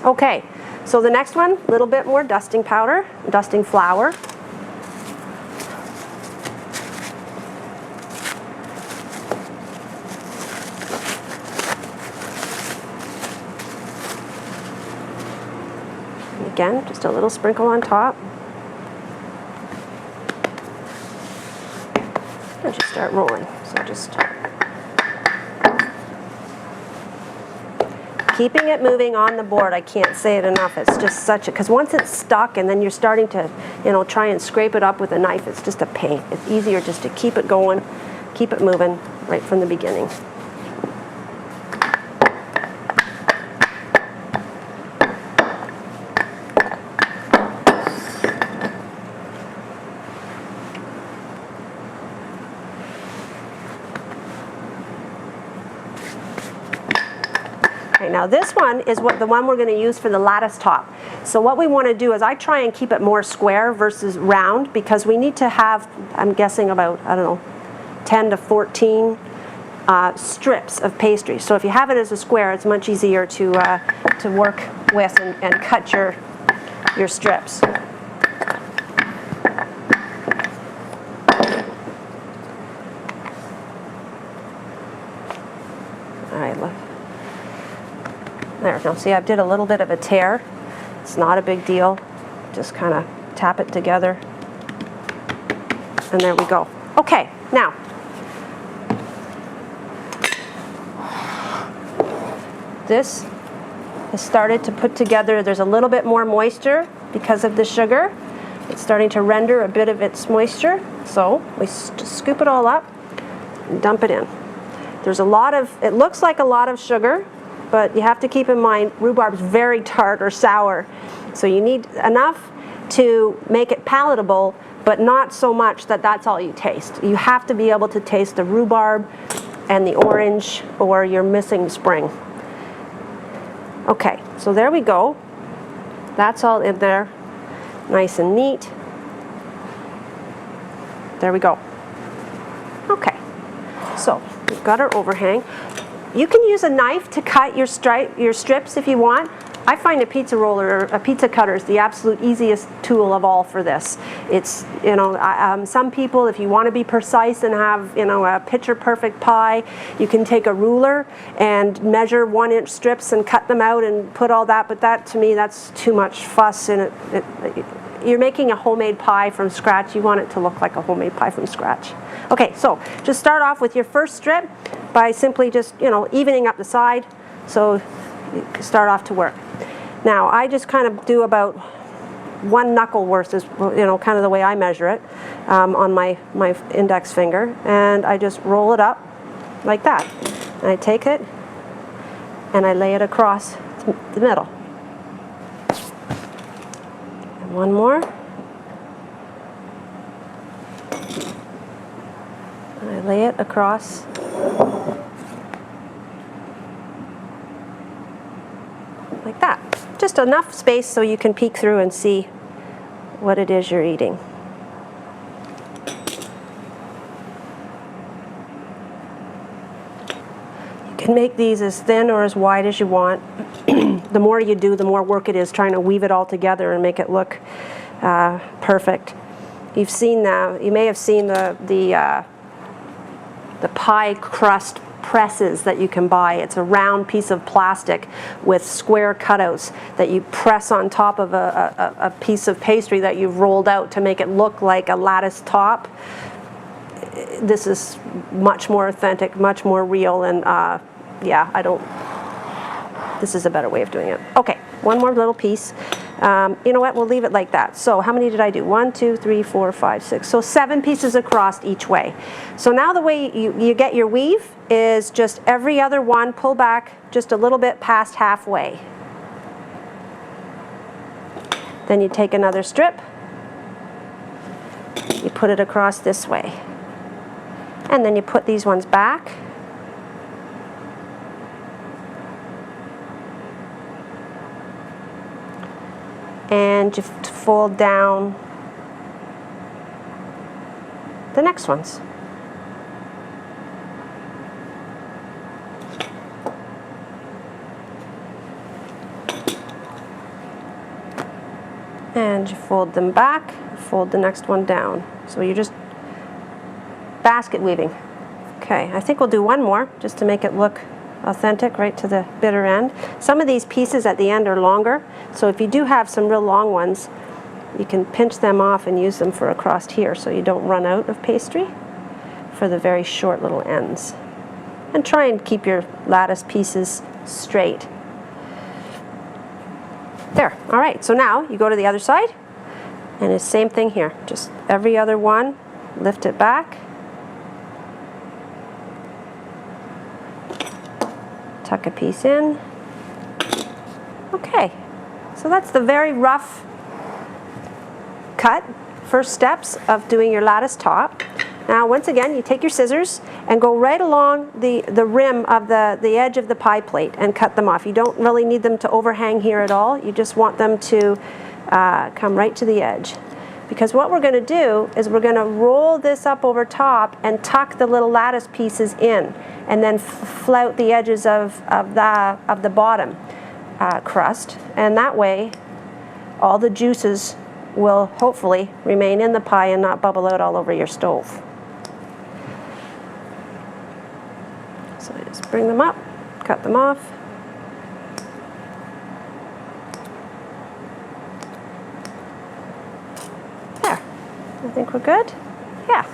Okay, so the next one, a little bit more dusting powder, dusting flour. Again, just a little sprinkle on top. And just start rolling. So just keeping it moving on the board. I can't say it enough. It's just such a, because once it's stuck and then you're starting to, try and scrape it up with a knife, it's just a pain. It's easier just to keep it going, keep it moving right from the beginning. Now this one is the one we're going to use for the lattice top. So what we want to do is I try and keep it more square versus round, because we need to have, I'm guessing about, 10 to 14 strips of pastry. So if you have it as a square, it's much easier to work with and cut your strips. All right, look. There, now see, I did a little bit of a tear. It's not a big deal. Just kind of tap it together. And there we go. Okay, now, this has started to put together. There's a little bit more moisture because of the sugar. It's starting to render a bit of its moisture. So we just scoop it all up and dump it in. There's a lot of, it looks like a lot of sugar, but you have to keep in mind rhubarb's very tart or sour. So you need enough to make it palatable, but not so much that that's all you taste. You have to be able to taste the rhubarb and the orange, or you're missing spring. Okay, so there we go. That's all in there, nice and neat. There we go. Okay, so we've got our overhang. You can use a knife to cut your strips if you want. I find a pizza roller or a pizza cutter is the absolute easiest tool of all for this. It's, some people, if you want to be precise and have, a picture perfect pie, you can take a ruler and measure 1-inch strips and cut them out and put all that, but that, to me, that's too much fuss, and you're making a homemade pie from scratch. You want it to look like a homemade pie from scratch. Okay, so just start off with your first strip by simply just, evening up the side, so you can start off to work. Now, I just kind of do about 1 knuckle worth is, kind of the way I measure it on my index finger, and I just roll it up like that. And I take it and I lay it across the middle. And one more. And I lay it across like that. Just enough space so you can peek through and see what it is you're eating. You can make these as thin or as wide as you want. The more you do, the more work it is trying to weave it all together and make it look perfect. You may have seen the pie crust presses that you can buy. It's a round piece of plastic with square cutouts that you press on top of a piece of pastry that you've rolled out to make it look like a lattice top. This is much more authentic, much more real, and this is a better way of doing it. Okay, one more little piece. You know what, we'll leave it like that. So how many did I do? 1, 2, 3, 4, 5, 6. So 7 pieces across each way. So now the way you get your weave is just every other one, pull back just a little bit past halfway. Then you take another strip, you put it across this way. And then you put these ones back. And you fold down the next ones. And you fold them back, fold the next one down. So you're just basket weaving. Okay, I think we'll do one more just to make it look authentic right to the bitter end. Some of these pieces at the end are longer, so if you do have some real long ones, you can pinch them off and use them for across here so you don't run out of pastry for the very short little ends. And try and keep your lattice pieces straight. There, all right, so now you go to the other side, and it's the same thing here. Just every other one, lift it back, tuck a piece in. Okay, so that's the very rough cut, first steps of doing your lattice top. Now, once again, you take your scissors and go right along the rim of the edge of the pie plate and cut them off. You don't really need them to overhang here at all. You just want them to come right to the edge. Because what we're going to do is we're going to roll this up over top and tuck the little lattice pieces in, and then flout the edges of the bottom crust. And that way, all the juices will hopefully remain in the pie and not bubble out all over your stove. So I just bring them up, cut them off. There, I think we're good. Yeah.